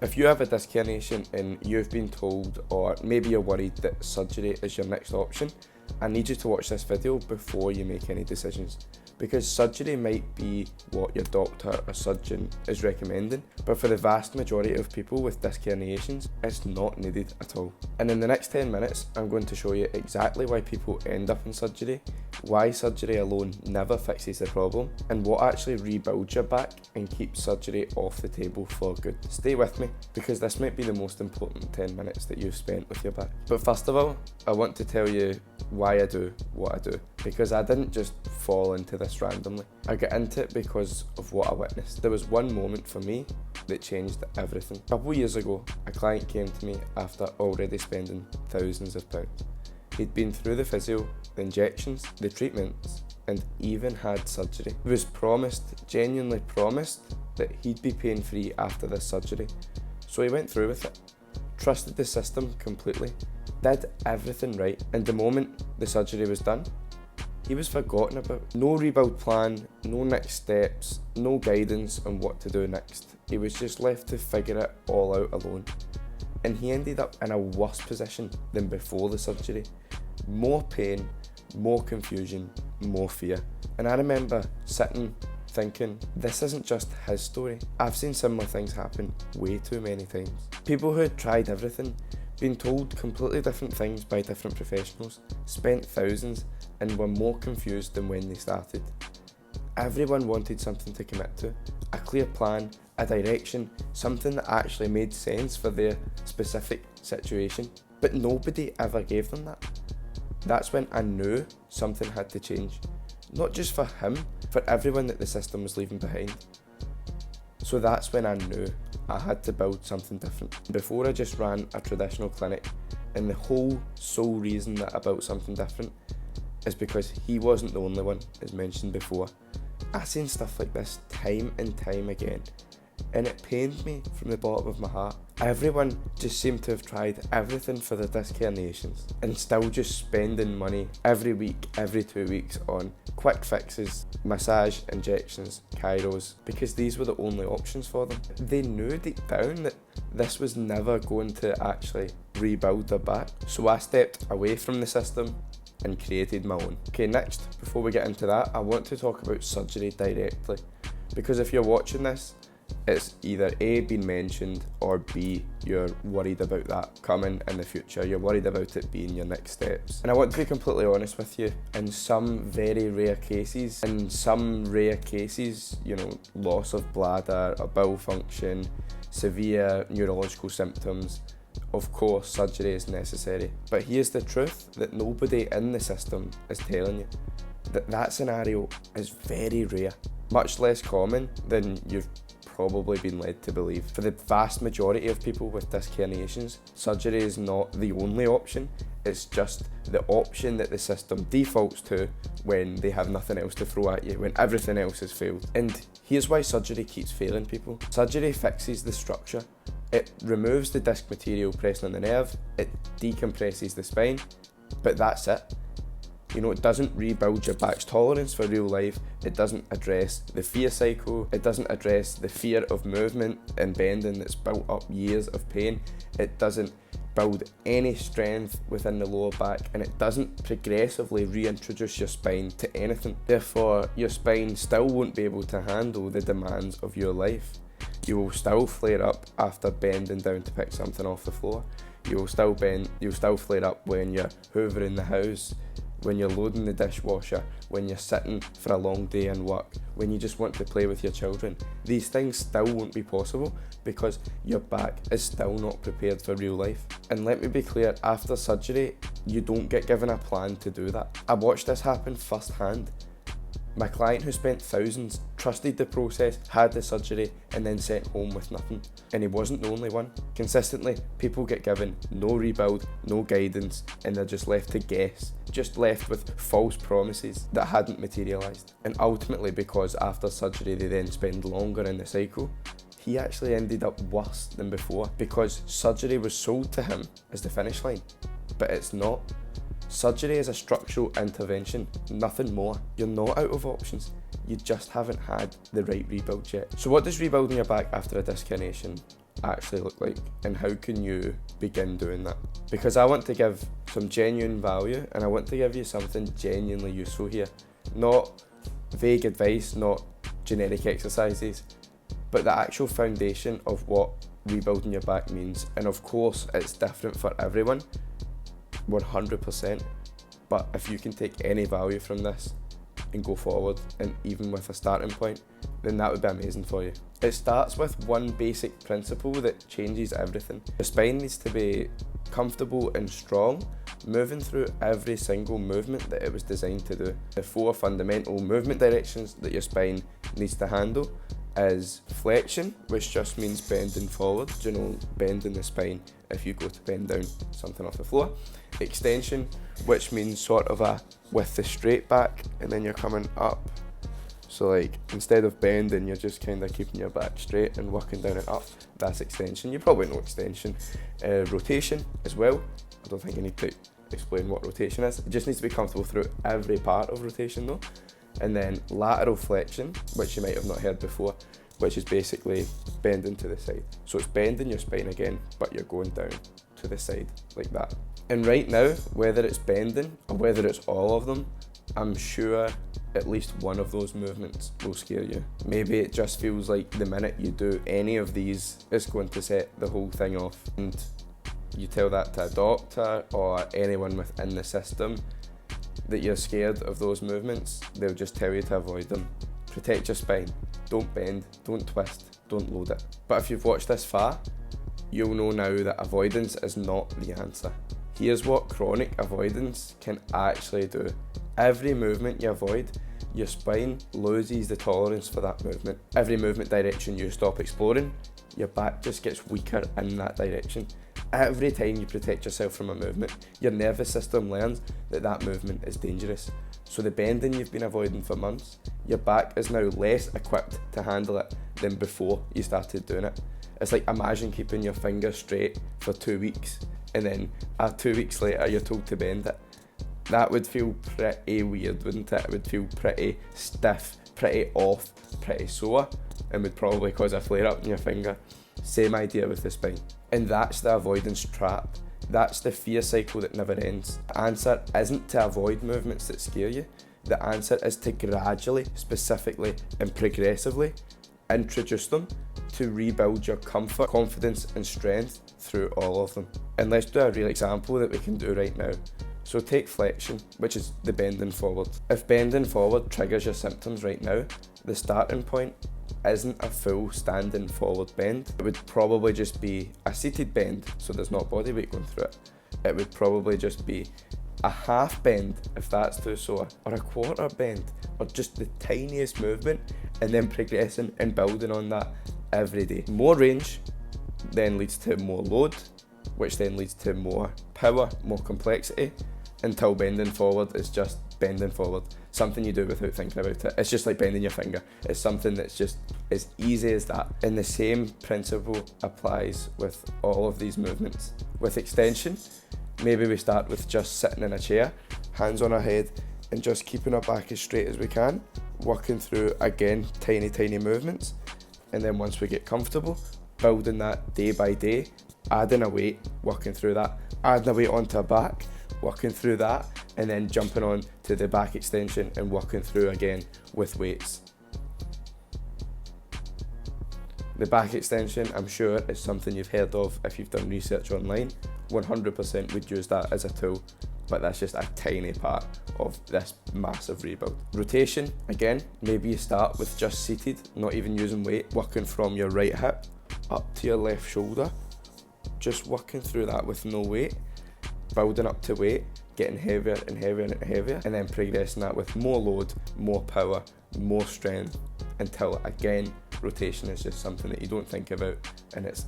If you have a disc herniation and you've been told, or maybe you're worried that surgery is your next option, I need you to watch this video before you make any decisions, because surgery might be what your doctor or surgeon is recommending, but for the vast majority of people with disc herniations, it's not needed at all. And in the next 10 minutes, I'm going to show you exactly why people end up in surgery, why surgery alone never fixes the problem, and what actually rebuilds your back and keeps surgery off the table for good. Stay with me, because this might be the most important 10 minutes that you've spent with your back. But first of all, I want to tell you why I do what I do, because I didn't just fall into this randomly. I got into it because of what I witnessed. There was one moment for me that changed everything. A couple years ago, a client came to me after already spending thousands of pounds. He'd been through the physio, the injections, the treatments, and even had surgery. He was promised, genuinely promised, that he'd be pain free after this surgery. So he went through with it, trusted the system completely, did everything right, and the moment the surgery was done, he was forgotten about. No rebuild plan, no next steps, no guidance on what to do next. He was just left to figure it all out alone. And he ended up in a worse position than before the surgery. More pain, more confusion, more fear. And I remember sitting thinking, this isn't just his story. I've seen similar things happen way too many times. People who had tried everything, been told completely different things by different professionals, spent thousands, and were more confused than when they started. Everyone wanted something to commit to, a clear plan, a direction, something that actually made sense for their specific situation, but nobody ever gave them that. That's when I knew something had to change, not just for him, for everyone that the system was leaving behind. So that's when I knew I had to build something different. Before, I just ran a traditional clinic, and the whole sole reason that I built something different is because he wasn't the only one, as mentioned before. I've seen stuff like this time and time again, and it pained me from the bottom of my heart. Everyone just seemed to have tried everything for their disc herniations and still just spending money every week, every 2 weeks on quick fixes, massage, injections, chiros, because these were the only options for them. They knew deep down that this was never going to actually rebuild their back. So I stepped away from the system and created my own. Okay, next, before we get into that, I want to talk about surgery directly, because if you're watching this, it's either A, been mentioned, or B, you're worried about that coming in the future. You're worried about it being your next steps. And I want to be completely honest with you, in some very rare cases, you know, loss of bladder or bowel function, severe neurological symptoms, of course surgery is necessary. But here's the truth that nobody in the system is telling you. That scenario is very rare, much less common than you've probably been led to believe. For the vast majority of people with disc herniations, surgery is not the only option, it's just the option that the system defaults to when they have nothing else to throw at you, when everything else has failed. And here's why surgery keeps failing people. Surgery fixes the structure. It removes the disc material pressing on the nerve, it decompresses the spine, but that's it. You know, it doesn't rebuild your back's tolerance for real life, it doesn't address the fear cycle, it doesn't address the fear of movement and bending that's built up years of pain, it doesn't build any strength within the lower back, and it doesn't progressively reintroduce your spine to anything. Therefore, your spine still won't be able to handle the demands of your life. You will still flare up after bending down to pick something off the floor. You'll still flare up when you're hoovering the house, when you're loading the dishwasher, when you're sitting for a long day in work, when you just want to play with your children. These things still won't be possible because your back is still not prepared for real life. And let me be clear, after surgery, you don't get given a plan to do that. I watched this happen firsthand. My client who spent thousands, trusted the process, had the surgery, and then sent home with nothing. And he wasn't the only one. Consistently, people get given no rebuild, no guidance, and they're just left to guess, just left with false promises that hadn't materialised. And ultimately, because after surgery they then spend longer in the cycle, he actually ended up worse than before, because surgery was sold to him as the finish line, but it's not. Surgery is a structural intervention, nothing more. You're not out of options, you just haven't had the right rebuild yet. So what does rebuilding your back after a disc herniation actually look like, and how can you begin doing that? Because I want to give some genuine value, and I want to give you something genuinely useful here. Not vague advice, not generic exercises, but the actual foundation of what rebuilding your back means. And of course it's different for everyone, 100%, but if you can take any value from this and go forward, and even with a starting point, then that would be amazing for you. It starts with one basic principle that changes everything. Your spine needs to be comfortable and strong, moving through every single movement that it was designed to do. The 4 fundamental movement directions that your spine needs to handle is flexion, which just means bending forward, bending the spine if you go to bend down something off the floor. Extension, which means sort of a with the straight back, and then you're coming up. So like, instead of bending, you're just kind of keeping your back straight and working down and up. That's extension. You probably know extension. Rotation as well. I don't think I need to explain what rotation is. It just needs to be comfortable through every part of rotation though. And then lateral flexion, which you might have not heard before, which is basically bending to the side. So it's bending your spine again, but you're going down to the side like that. And right now, whether it's bending or whether it's all of them, I'm sure at least one of those movements will scare you. Maybe it just feels like the minute you do any of these, it's going to set the whole thing off. And you tell that to a doctor or anyone within the system that you're scared of those movements, they'll just tell you to avoid them. Protect your spine. Don't bend, don't twist, don't load it. But if you've watched this far, you'll know now that avoidance is not the answer. Here's what chronic avoidance can actually do. Every movement you avoid, your spine loses the tolerance for that movement. Every movement direction you stop exploring, your back just gets weaker in that direction. Every time you protect yourself from a movement, your nervous system learns that that movement is dangerous. So the bending you've been avoiding for months, your back is now less equipped to handle it than before you started doing it. It's like, imagine keeping your finger straight for 2 weeks, and then 2 weeks later you're told to bend it. That would feel pretty weird, wouldn't it? It would feel pretty stiff, pretty off, pretty sore, and would probably cause a flare up in your finger. Same idea with the spine. And that's the avoidance trap. That's the fear cycle that never ends. The answer isn't to avoid movements that scare you. The answer is to gradually, specifically, and progressively introduce them to rebuild your comfort, confidence, and strength through all of them. And let's do a real example that we can do right now. So take flexion, which is the bending forward. If bending forward triggers your symptoms right now, the starting point isn't a full standing forward bend. It would probably just be a seated bend, so there's not body weight going through it. It would probably just be a half bend if that's too sore, or a quarter bend, or just the tiniest movement, and then progressing and building on that every day. More range then leads to more load, which then leads to more power, more complexity, until bending forward is just bending forward. Something you do without thinking about it. It's just like bending your finger. It's something that's just as easy as that. And the same principle applies with all of these movements. With extension, maybe we start with just sitting in a chair, hands on our head, and just keeping our back as straight as we can, working through, again, tiny movements. And then once we get comfortable, building that day by day, adding a weight, working through that, adding a weight onto our back, working through that, and then jumping on to the back extension and working through again with weights. The back extension, I'm sure, is something you've heard of if you've done research online. 100% would use that as a tool, but that's just a tiny part of this massive rebuild. Rotation, again, maybe you start with just seated, not even using weight, working from your right hip up to your left shoulder, just working through that with no weight, building up to weight, getting heavier and heavier and heavier, and then progressing that with more load, more power, more strength, until again, rotation is just something that you don't think about, and it's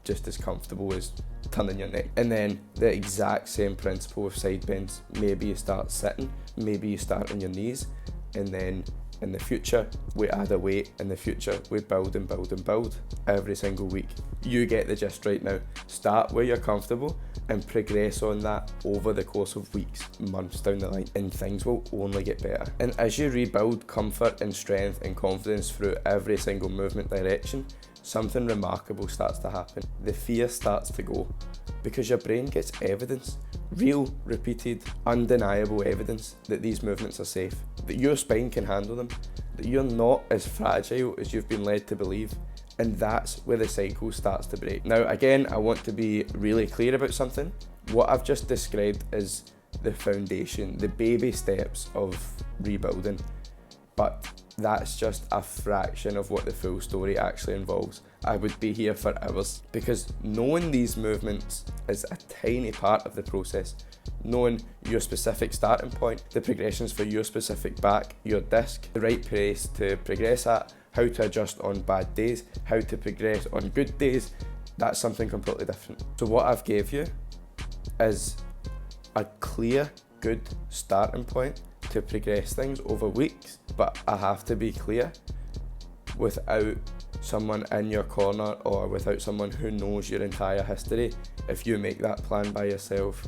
just as comfortable as turning your neck. And then the exact same principle with side bends. Maybe you start sitting, maybe you start on your knees, and then In the future, we add a weight. In the future, we build and build and build every single week. You get the gist right now. Start where you're comfortable and progress on that over the course of weeks, months down the line, and things will only get better. And as you rebuild comfort and strength and confidence through every single movement direction, something remarkable starts to happen. The fear starts to go because your brain gets evidence, real, repeated, undeniable evidence that these movements are safe, that your spine can handle them, that you're not as fragile as you've been led to believe. And that's where the cycle starts to break. Now, again, I want to be really clear about something. What I've just described is the foundation, the baby steps of rebuilding. But that's just a fraction of what the full story actually involves. I would be here for hours, because knowing these movements is a tiny part of the process. Knowing your specific starting point, the progressions for your specific back, your disc, the right pace to progress at, how to adjust on bad days, how to progress on good days, that's something completely different. So what I've gave you is a clear, good starting point to progress things over weeks, but I have to be clear, without someone in your corner or without someone who knows your entire history, if you make that plan by yourself,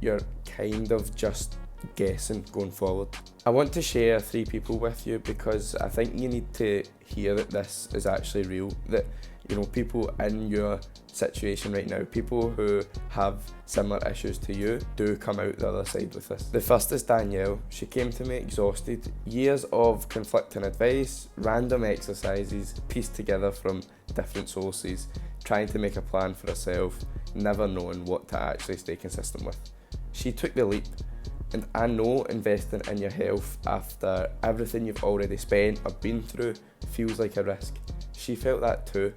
you're kind of just guessing going forward. I want to share 3 people with you because I think you need to hear that this is actually real, that people in your situation right now, people who have similar issues to you, do come out the other side with this. The first is Danielle. She came to me exhausted, years of conflicting advice, random exercises pieced together from different sources, trying to make a plan for herself, never knowing what to actually stay consistent with. She took the leap. And I know investing in your health after everything you've already spent or been through feels like a risk. She felt that too,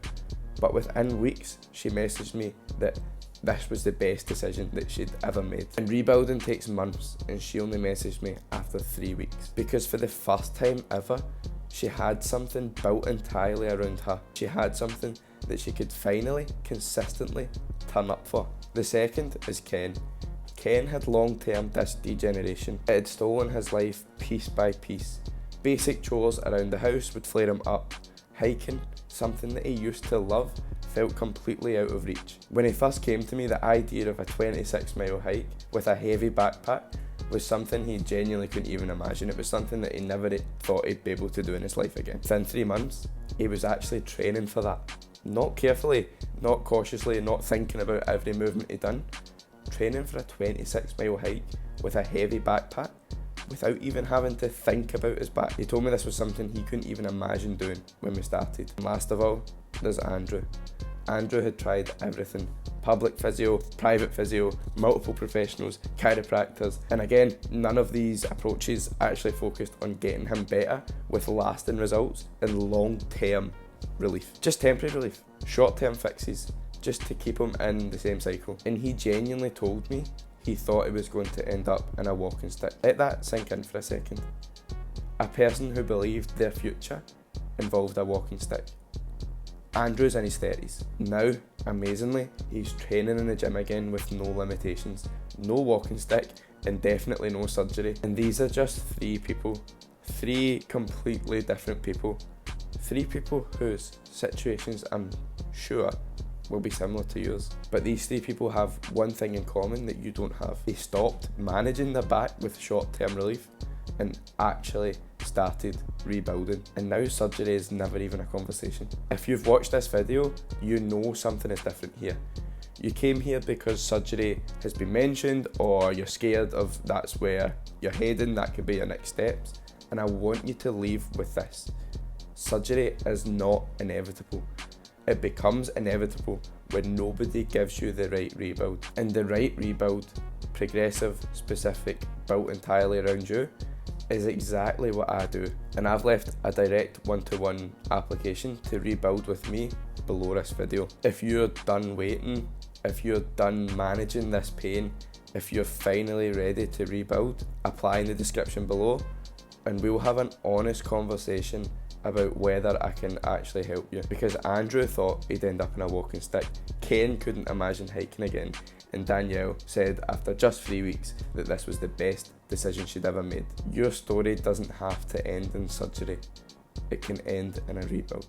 but within weeks she messaged me that this was the best decision that she'd ever made. And rebuilding takes months, and she only messaged me after 3 weeks, because for the first time ever, she had something built entirely around her. She had something that she could finally, consistently turn up for. The second is Ken. Ken had long-term disc degeneration. It had stolen his life piece by piece. Basic chores around the house would flare him up. Hiking, something that he used to love, felt completely out of reach. When he first came to me, the idea of a 26-mile hike with a heavy backpack was something he genuinely couldn't even imagine. It was something that he never thought he'd be able to do in his life again. Within 3 months, he was actually training for that. Not carefully, not cautiously, not thinking about every movement he'd done. Training for a 26-mile hike with a heavy backpack without even having to think about his back. He told me this was something he couldn't even imagine doing when we started. And last of all, there's Andrew. Andrew had tried everything. Public physio, private physio, multiple professionals, chiropractors, and again, none of these approaches actually focused on getting him better with lasting results and long-term relief. Just temporary relief, short-term fixes, just to keep him in the same cycle. And he genuinely told me he thought he was going to end up in a walking stick. Let that sink in for a second. A person who believed their future involved a walking stick. Andrew's in his 30s. Now, amazingly, he's training in the gym again with no limitations, no walking stick, and definitely no surgery. And these are just 3 people, 3 completely different people, 3 people whose situations I'm sure will be similar to yours. But these 3 people have one thing in common that you don't have. They stopped managing their back with short-term relief and actually started rebuilding. And now surgery is never even a conversation. If you've watched this video, you know something is different here. You came here because surgery has been mentioned, or you're scared of that's where you're heading, that could be your next steps. And I want you to leave with this. Surgery is not inevitable. It becomes inevitable when nobody gives you the right rebuild. And the right rebuild, progressive, specific, built entirely around you, is exactly what I do. And I've left a direct one-to-one application to rebuild with me below this video. If you're done waiting, if you're done managing this pain, if you're finally ready to rebuild, apply in the description below and we'll have an honest conversation about whether I can actually help you, because Andrew thought he'd end up on a walking stick, Kane couldn't imagine hiking again, and Danielle said after just 3 weeks that this was the best decision she'd ever made. Your story doesn't have to end in surgery, it can end in a rebuild.